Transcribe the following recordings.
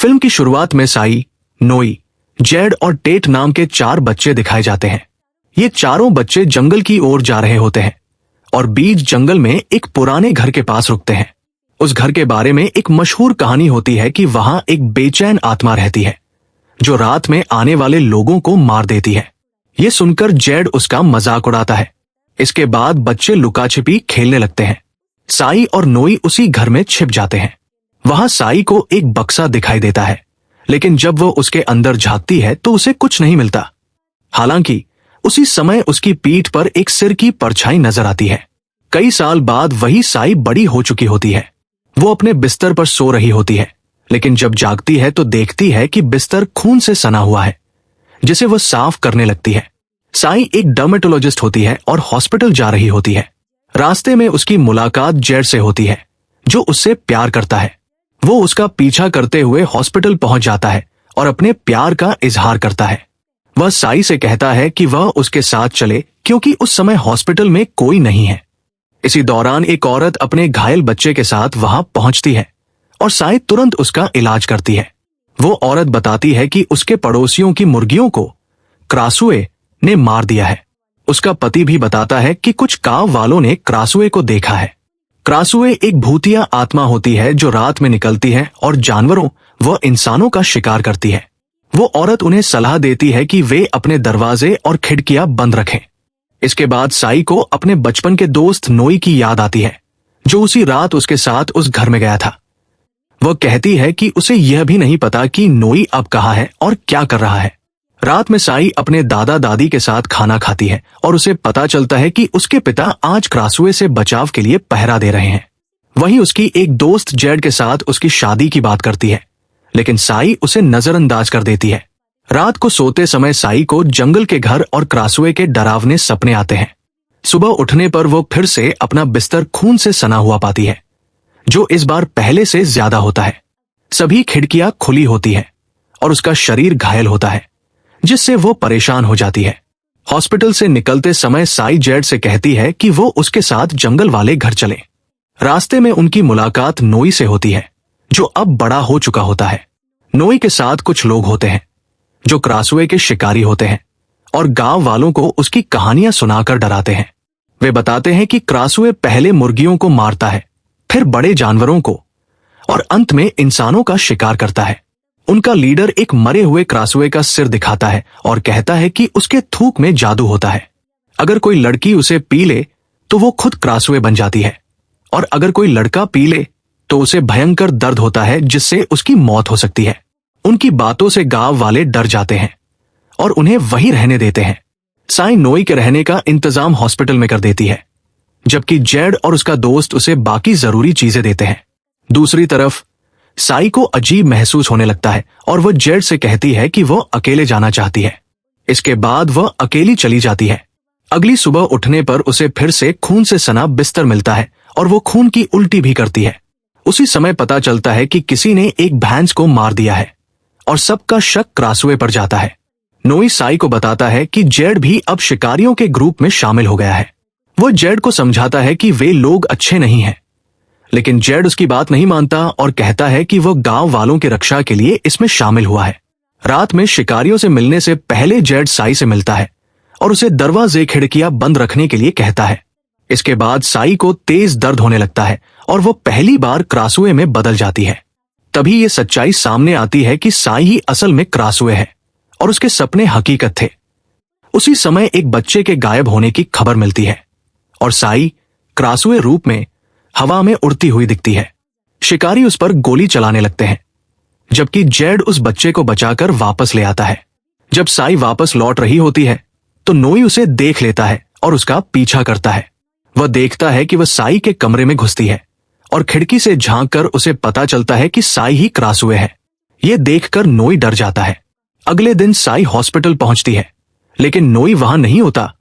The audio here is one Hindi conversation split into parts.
फिल्म की शुरुआत में साई, नोई, जेड और टेट नाम के 4 बच्चे दिखाए जाते हैं। ये चारों बच्चे जंगल की ओर जा रहे होते हैं और बीच जंगल में एक पुराने घर के पास रुकते हैं। उस घर के बारे में एक मशहूर कहानी होती है कि वहां एक बेचैन आत्मा रहती है जो रात में आने वाले लोगों को मार देती है। ये सुनकर जेड उसका मजाक उड़ाता है। इसके बाद बच्चे लुका छिपी खेलने लगते हैं। साई और नोई उसी घर में छिप जाते हैं। वहां साई को एक बक्सा दिखाई देता है, लेकिन जब वो उसके अंदर झांकती है तो उसे कुछ नहीं मिलता। हालांकि उसी समय उसकी पीठ पर एक सिर की परछाई नजर आती है। कई साल बाद वही साई बड़ी हो चुकी होती है। वो अपने बिस्तर पर सो रही होती है, लेकिन जब जागती है तो देखती है कि बिस्तर खून से सना हुआ है, जिसे वो साफ करने लगती है। साई एक डर्मेटोलॉजिस्ट होती है और हॉस्पिटल जा रही होती है। रास्ते में उसकी मुलाकात जेड से होती है, जो उससे प्यार करता है। वो उसका पीछा करते हुए हॉस्पिटल पहुंच जाता है और अपने प्यार का इजहार करता है। वह साई से कहता है कि वह उसके साथ चले क्योंकि उस समय हॉस्पिटल में कोई नहीं है। इसी दौरान एक औरत अपने घायल बच्चे के साथ वहां पहुंचती है और साई तुरंत उसका इलाज करती है। वो औरत बताती है कि उसके पड़ोसियों की मुर्गियों को क्रासुए ने मार दिया है। उसका पति भी बताता है कि कुछ गांव वालों ने क्रासुए को देखा है। क्रासुए एक भूतिया आत्मा होती है जो रात में निकलती है और जानवरों व इंसानों का शिकार करती है। वो औरत उन्हें सलाह देती है कि वे अपने दरवाजे और खिड़कियां बंद रखें। इसके बाद साई को अपने बचपन के दोस्त नोई की याद आती है, जो उसी रात उसके साथ उस घर में गया था। वह कहती है कि उसे यह भी नहीं पता कि नोई अब कहाँ है और क्या कर रहा है। रात में साई अपने दादा दादी के साथ खाना खाती है और उसे पता चलता है कि उसके पिता आज क्रासुए से बचाव के लिए पहरा दे रहे हैं। वहीं उसकी एक दोस्त जेड के साथ उसकी शादी की बात करती है, लेकिन साई उसे नजरअंदाज कर देती है। रात को सोते समय साई को जंगल के घर और क्रासुए के डरावने सपने आते हैं। सुबह उठने पर वो फिर से अपना बिस्तर खून से सना हुआ पाती है, जो इस बार पहले से ज्यादा होता है। सभी खिड़कियां खुली होती है और उसका शरीर घायल होता है, जिससे वो परेशान हो जाती है। हॉस्पिटल से निकलते समय साई जेड से कहती है कि वो उसके साथ जंगल वाले घर चले। रास्ते में उनकी मुलाकात नोई से होती है, जो अब बड़ा हो चुका होता है। नोई के साथ कुछ लोग होते हैं जो क्रासुए के शिकारी होते हैं और गांव वालों को उसकी कहानियां सुनाकर डराते हैं। वे बताते हैं कि क्रासुए पहले मुर्गियों को मारता है, फिर बड़े जानवरों को और अंत में इंसानों का शिकार करता है। उनका लीडर एक मरे हुए क्रासुए का सिर दिखाता है और कहता है कि उसके थूक में जादू होता है। अगर कोई लड़की उसे पी ले तो वो खुद क्रासुए बन जाती है, और अगर कोई लड़का पी ले तो उसे भयंकर दर्द होता है जिससे उसकी मौत हो सकती है। उनकी बातों से गांव वाले डर जाते हैं और उन्हें वहीं रहने देते हैं। साई नोई के रहने का इंतजाम हॉस्पिटल में कर देती है, जबकि जेड और उसका दोस्त उसे बाकी जरूरी चीजें देते हैं। दूसरी तरफ साई को अजीब महसूस होने लगता है और वह जेड से कहती है कि वह अकेले जाना चाहती है। इसके बाद वह अकेली चली जाती है। अगली सुबह उठने पर उसे फिर से खून से सना बिस्तर मिलता है और वो खून की उल्टी भी करती है। उसी समय पता चलता है कि किसी ने एक भैंस को मार दिया है और सबका शक क्रासुए पर जाता है। नोई साई को बताता है कि जेड भी अब शिकारियों के ग्रुप में शामिल हो गया है। वो जेड को समझाता है कि वे लोग अच्छे नहीं हैं, लेकिन जेड उसकी बात नहीं मानता और कहता है कि वह गांव वालों की रक्षा के लिए इसमें शामिल हुआ है। रात में शिकारियों से मिलने से पहले जेड साई से मिलता है और उसे दरवाजे खिड़कियां बंद रखने के लिए कहता है। इसके बाद साई को तेज दर्द होने लगता है और वो पहली बार क्रासुए में बदल जाती है। तभी ये सच्चाई सामने आती है कि साई ही असल में क्रासुए है और उसके सपने हकीकत थे। उसी समय एक बच्चे के गायब होने की खबर मिलती है और साई क्रासुए रूप में हवा में उड़ती हुई दिखती है। शिकारी उस पर गोली चलाने लगते हैं, जबकि जेड उस बच्चे को बचाकर वापस ले आता है। जब साई वापस लौट रही होती है तो नोई उसे देख लेता है और उसका पीछा करता है। वह देखता है कि वह साई के कमरे में घुसती है और खिड़की से झांककर उसे पता चलता है कि साई ही क्रासुए है। यह देखकर नोई डर जाता है। अगले दिन साई हॉस्पिटल पहुंचती है, लेकिन नोई वहां नहीं होता,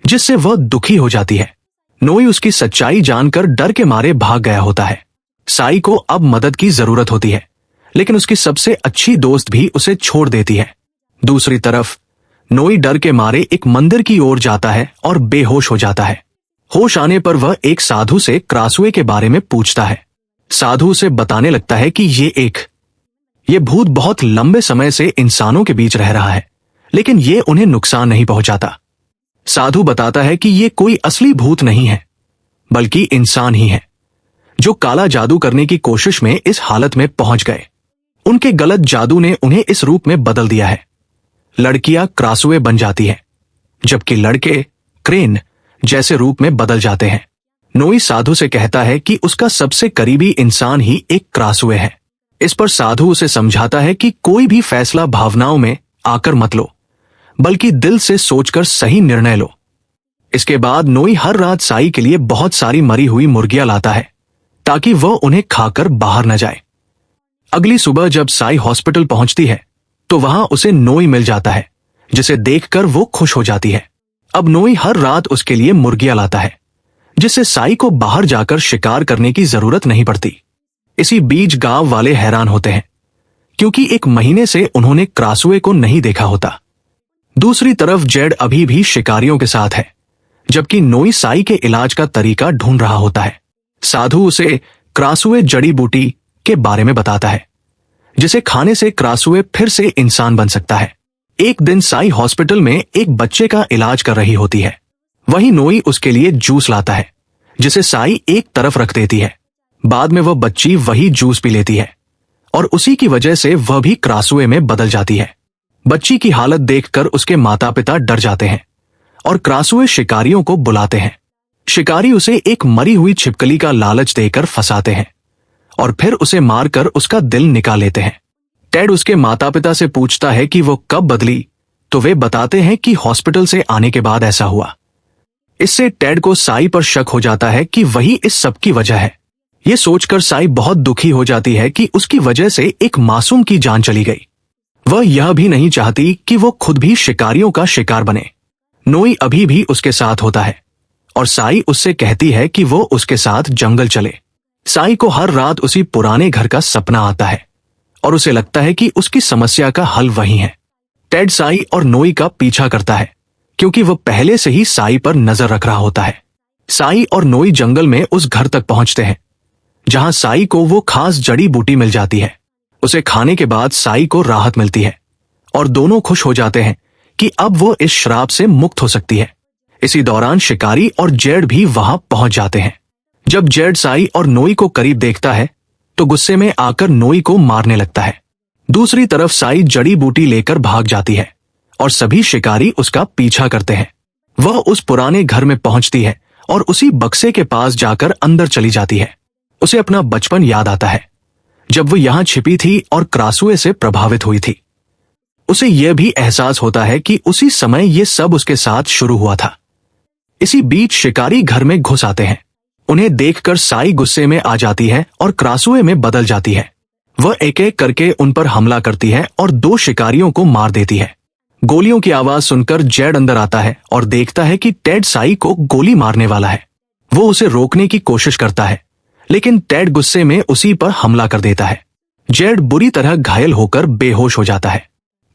जिससे वह दुखी हो जाती है। नोई उसकी सच्चाई जानकर डर के मारे भाग गया होता है। साई को अब मदद की जरूरत होती है, लेकिन उसकी सबसे अच्छी दोस्त भी उसे छोड़ देती है। दूसरी तरफ नोई डर के मारे एक मंदिर की ओर जाता है और बेहोश हो जाता है। होश आने पर वह एक साधु से क्रासुए के बारे में पूछता है। साधु उसे बताने लगता है कि ये एक ये भूत बहुत लंबे समय से इंसानों के बीच रह रहा है, लेकिन ये उन्हें नुकसान नहीं पहुंचाता। साधु बताता है कि ये कोई असली भूत नहीं है, बल्कि इंसान ही है, जो काला जादू करने की कोशिश में इस हालत में पहुंच गए। उनके गलत जादू ने उन्हें इस रूप में बदल दिया है। लड़कियां क्रासुए बन जाती हैं, जबकि लड़के क्रेन जैसे रूप में बदल जाते हैं। नोई साधु से कहता है कि उसका सबसे करीबी इंसान ही एक क्रासुए है। इस पर साधु उसे समझाता है कि कोई भी फैसला भावनाओं में आकर मत लो, बल्कि दिल से सोचकर सही निर्णय लो। इसके बाद नोई हर रात साई के लिए बहुत सारी मरी हुई मुर्गियां लाता है, ताकि वह उन्हें खाकर बाहर न जाए। अगली सुबह जब साई हॉस्पिटल पहुंचती है तो वहां उसे नोई मिल जाता है, जिसे देखकर वो खुश हो जाती है। अब नोई हर रात उसके लिए मुर्गियां लाता है, जिससे साई को बाहर जाकर शिकार करने की जरूरत नहीं पड़ती। इसी बीच गांव वाले हैरान होते हैं, क्योंकि एक महीने से उन्होंने क्रासुए को नहीं देखा होता। दूसरी तरफ जेड अभी भी शिकारियों के साथ है, जबकि नोई साई के इलाज का तरीका ढूंढ रहा होता है। साधु उसे क्रासुए जड़ी बूटी के बारे में बताता है, जिसे खाने से क्रासुए फिर से इंसान बन सकता है। एक दिन साई हॉस्पिटल में एक बच्चे का इलाज कर रही होती है। वहीं नोई उसके लिए जूस लाता है, जिसे साई एक तरफ रख देती है। बाद में वह बच्ची वही जूस पी लेती है और उसी की वजह से वह भी क्रासुए में बदल जाती है। बच्ची की हालत देखकर उसके माता पिता डर जाते हैं और क्रासुए शिकारियों को बुलाते हैं। शिकारी उसे एक मरी हुई छिपकली का लालच देकर फंसाते हैं और फिर उसे मारकर उसका दिल निकाल लेते हैं। टेड उसके माता पिता से पूछता है कि वो कब बदली, तो वे बताते हैं कि हॉस्पिटल से आने के बाद ऐसा हुआ। इससे टेड को साई पर शक हो जाता है कि वही इस सब की वजह है। ये सोचकर साई बहुत दुखी हो जाती है कि उसकी वजह से एक मासूम की जान चली गई। वह यह भी नहीं चाहती कि वो खुद भी शिकारियों का शिकार बने। नोई अभी भी उसके साथ होता है और साई उससे कहती है कि वो उसके साथ जंगल चले। साई को हर रात उसी पुराने घर का सपना आता है और उसे लगता है कि उसकी समस्या का हल वही है। टेड साई और नोई का पीछा करता है, क्योंकि वह पहले से ही साई पर नजर रख रहा होता है। साई और नोई जंगल में उस घर तक पहुंचते हैं, जहां साई को वो खास जड़ी बूटी मिल जाती है। उसे खाने के बाद साई को राहत मिलती है और दोनों खुश हो जाते हैं कि अब वो इस श्राप से मुक्त हो सकती है। इसी दौरान शिकारी और जेड भी वहां पहुंच जाते हैं। जब जेड साई और नोई को करीब देखता है तो गुस्से में आकर नोई को मारने लगता है। दूसरी तरफ साई जड़ी बूटी लेकर भाग जाती है और सभी शिकारी उसका पीछा करते हैं। वह उस पुराने घर में पहुंचती है और उसी बक्से के पास जाकर अंदर चली जाती है। उसे अपना बचपन याद आता है, जब वो यहां छिपी थी और क्रासुए से प्रभावित हुई थी। उसे यह भी एहसास होता है कि उसी समय ये सब उसके साथ शुरू हुआ था। इसी बीच शिकारी घर में घुस आते हैं। उन्हें देखकर साई गुस्से में आ जाती है और क्रासुए में बदल जाती है। वह एक एक करके उन पर हमला करती है और 2 शिकारियों को मार देती है। गोलियों की आवाज सुनकर जेड अंदर आता है और देखता है कि टेड साई को गोली मारने वाला है। वो उसे रोकने की कोशिश करता है, लेकिन टेड गुस्से में उसी पर हमला कर देता है। जेड बुरी तरह घायल होकर बेहोश हो जाता है।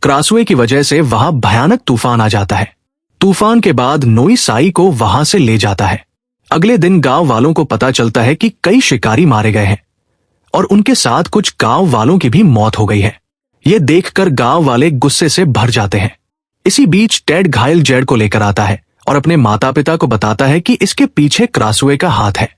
क्रासुए की वजह से वहां भयानक तूफान आ जाता है। तूफान के बाद नोई साई को वहां से ले जाता है। अगले दिन गांव वालों को पता चलता है कि कई शिकारी मारे गए हैं और उनके साथ कुछ गांव वालों की भी मौत हो गई है। ये देखकर गांव वाले गुस्से से भर जाते हैं। इसी बीच टेड घायल जेड को लेकर आता है और अपने माता पिता को बताता है कि इसके पीछे क्रासुए का हाथ है।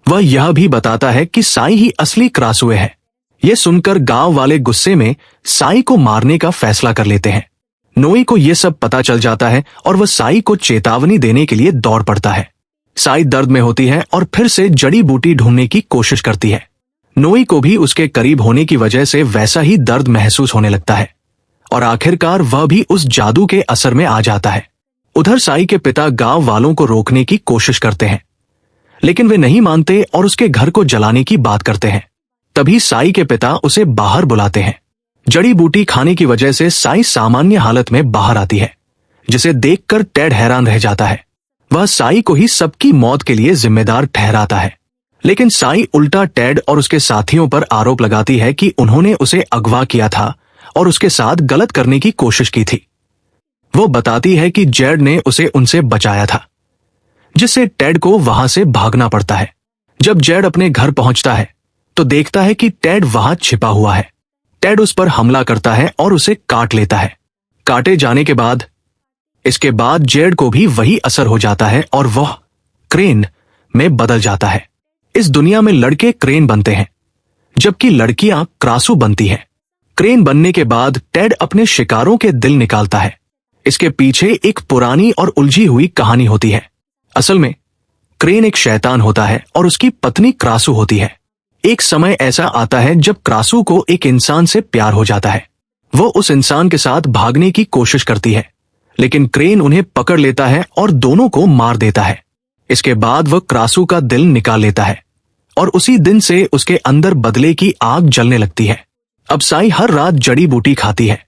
वह यह भी बताता है कि साई ही असली क्रासुए है। यह सुनकर गांव वाले गुस्से में साई को मारने का फैसला कर लेते हैं। नोई को यह सब पता चल जाता है और वह साई को चेतावनी देने के लिए दौड़ पड़ता है। साई दर्द में होती है और फिर से जड़ी बूटी ढूंढने की कोशिश करती है। नोई को भी उसके करीब होने की वजह से वैसा ही दर्द महसूस होने लगता है और आखिरकार वह भी उस जादू के असर में आ जाता है। उधर साई के पिता गांव वालों को रोकने की कोशिश करते हैं, लेकिन वे नहीं मानते और उसके घर को जलाने की बात करते हैं। तभी साई के पिता उसे बाहर बुलाते हैं। जड़ी बूटी खाने की वजह से साई सामान्य हालत में बाहर आती है, जिसे देखकर टेड हैरान रह जाता है। वह साई को ही सबकी मौत के लिए जिम्मेदार ठहराता है, लेकिन साई उल्टा टेड और उसके साथियों पर आरोप लगाती है कि उन्होंने उसे अगवा किया था और उसके साथ गलत करने की कोशिश की थी। वो बताती है कि जेड ने उसे उनसे बचाया था, जिससे टेड को वहां से भागना पड़ता है। जब जेड अपने घर पहुंचता है तो देखता है कि टेड वहां छिपा हुआ है। टेड उस पर हमला करता है और उसे काट लेता है। काटे जाने के बाद इसके बाद जेड को भी वही असर हो जाता है और वह क्रेन में बदल जाता है। इस दुनिया में लड़के क्रेन बनते हैं जबकि लड़कियां क्रासू बनती हैं। क्रेन बनने के बाद टेड अपने शिकारों के दिल निकालता है। इसके पीछे एक पुरानी और उलझी हुई कहानी होती है। असल में क्रेन एक शैतान होता है और उसकी पत्नी क्रासू होती है। एक समय ऐसा आता है जब क्रासू को एक इंसान से प्यार हो जाता है। वो उस इंसान के साथ भागने की कोशिश करती है, लेकिन क्रेन उन्हें पकड़ लेता है और दोनों को मार देता है। इसके बाद वह क्रासू का दिल निकाल लेता है और उसी दिन से उसके अंदर बदले की आग जलने लगती है। अब साई हर रात जड़ी बूटी खाती है,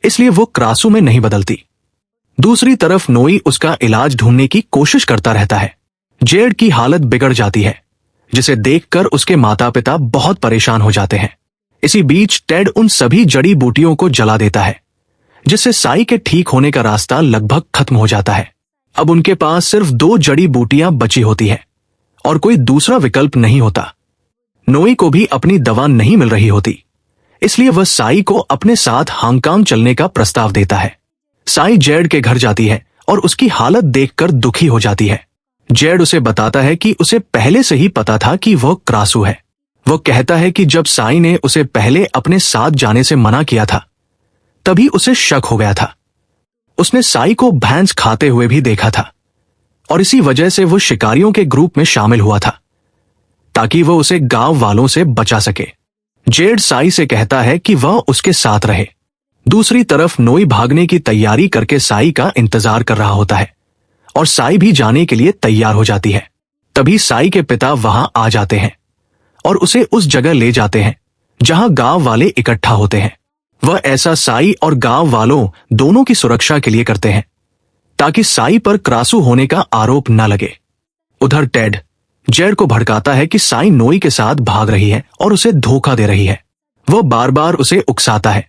इसलिए वो क्रासू में नहीं बदलती। दूसरी तरफ नोई उसका इलाज ढूंढने की कोशिश करता रहता है। जेड की हालत बिगड़ जाती है, जिसे देखकर उसके माता पिता बहुत परेशान हो जाते हैं। इसी बीच टेड उन सभी जड़ी बूटियों को जला देता है, जिससे साई के ठीक होने का रास्ता लगभग खत्म हो जाता है। अब उनके पास सिर्फ 2 जड़ी बूटियां बची होती है और कोई दूसरा विकल्प नहीं होता। नोई को भी अपनी दवा नहीं मिल रही होती, इसलिए वह साई को अपने साथ हांगकांग चलने का प्रस्ताव देता है। साई जेड के घर जाती है और उसकी हालत देखकर दुखी हो जाती है। जेड उसे बताता है कि उसे पहले से ही पता था कि वह क्रासू है। वह कहता है कि जब साई ने उसे पहले अपने साथ जाने से मना किया था, तभी उसे शक हो गया था। उसने साई को भैंस खाते हुए भी देखा था और इसी वजह से वो शिकारियों के ग्रुप में शामिल हुआ था, ताकि वह उसे गांव वालों से बचा सके। जेड साई से कहता है कि वह उसके साथ रहे। दूसरी तरफ नोई भागने की तैयारी करके साई का इंतजार कर रहा होता है और साई भी जाने के लिए तैयार हो जाती है। तभी साई के पिता वहां आ जाते हैं और उसे उस जगह ले जाते हैं जहां गांव वाले इकट्ठा होते हैं। वह ऐसा साई और गांव वालों दोनों की सुरक्षा के लिए करते हैं, ताकि साई पर क्रासू होने का आरोप न लगे। उधर टेड जेड को भड़काता है कि साई नोई के साथ भाग रही है और उसे धोखा दे रही है। वह बार बार उसे उकसाता है,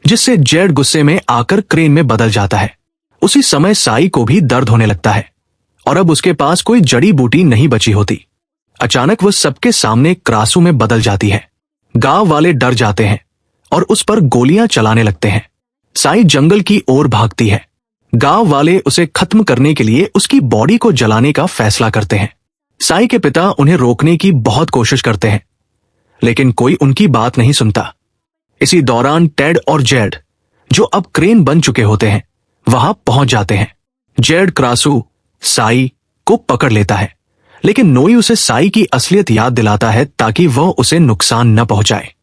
जिससे जेड गुस्से में आकर क्रेन में बदल जाता है। उसी समय साई को भी दर्द होने लगता है और अब उसके पास कोई जड़ी बूटी नहीं बची होती। अचानक वह सबके सामने क्रासू में बदल जाती है। गांव वाले डर जाते हैं और उस पर गोलियां चलाने लगते हैं। साई जंगल की ओर भागती है। गांव वाले उसे खत्म करने के लिए उसकी बॉडी को जलाने का फैसला करते हैं। साई के पिता उन्हें रोकने की बहुत कोशिश करते हैं, लेकिन कोई उनकी बात नहीं सुनता। इसी दौरान टेड और जेड, जो अब क्रेन बन चुके होते हैं, वहां पहुंच जाते हैं। जेड क्रासू साई को पकड़ लेता है, लेकिन नोई उसे साई की असलियत याद दिलाता है ताकि वह उसे नुकसान न पहुंचाए।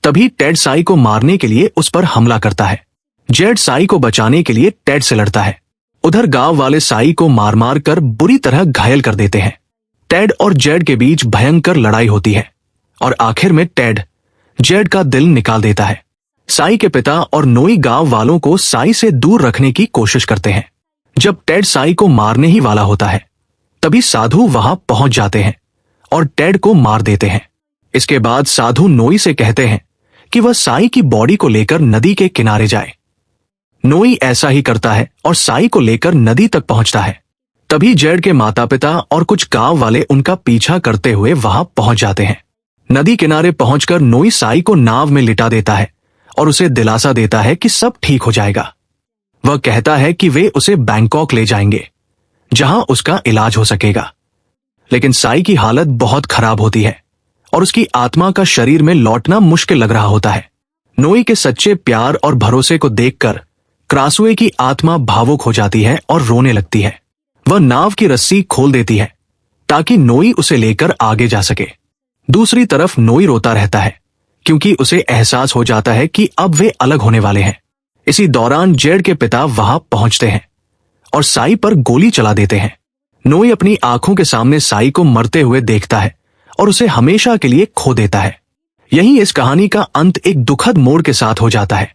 तभी टेड साई को मारने के लिए उस पर हमला करता है। जेड साई को बचाने के लिए टेड से लड़ता है। उधर गांव वाले साई को मार मार कर बुरी तरह घायल कर देते हैं। टेड और जेड के बीच भयंकर लड़ाई होती है और आखिर में टेड जेड का दिल निकाल देता है। साई के पिता और नोई गांव वालों को साई से दूर रखने की कोशिश करते हैं। जब टेड साई को मारने ही वाला होता है, तभी साधु वहां पहुंच जाते हैं और टेड को मार देते हैं। इसके बाद साधु नोई से कहते हैं कि वह साई की बॉडी को लेकर नदी के किनारे जाए। नोई ऐसा ही करता है और साई को लेकर नदी तक पहुंचता है। तभी जेड के माता पिता और कुछ गांव वाले उनका पीछा करते हुए वहां पहुंच जाते हैं। नदी किनारे पहुंचकर नोई साई को नाव में लिटा देता है और उसे दिलासा देता है कि सब ठीक हो जाएगा। वह कहता है कि वे उसे बैंकॉक ले जाएंगे, जहां उसका इलाज हो सकेगा। लेकिन साई की हालत बहुत खराब होती है और उसकी आत्मा का शरीर में लौटना मुश्किल लग रहा होता है। नोई के सच्चे प्यार और भरोसे को देखकर क्रासुए की आत्मा भावुक हो जाती है और रोने लगती है। वह नाव की रस्सी खोल देती है ताकि नोई उसे लेकर आगे जा सके। दूसरी तरफ नोई रोता रहता है, क्योंकि उसे एहसास हो जाता है कि अब वे अलग होने वाले हैं। इसी दौरान जेड के पिता वहां पहुंचते हैं और साई पर गोली चला देते हैं। नोई अपनी आंखों के सामने साई को मरते हुए देखता है और उसे हमेशा के लिए खो देता है। यहीं इस कहानी का अंत एक दुखद मोड़ के साथ हो जाता है।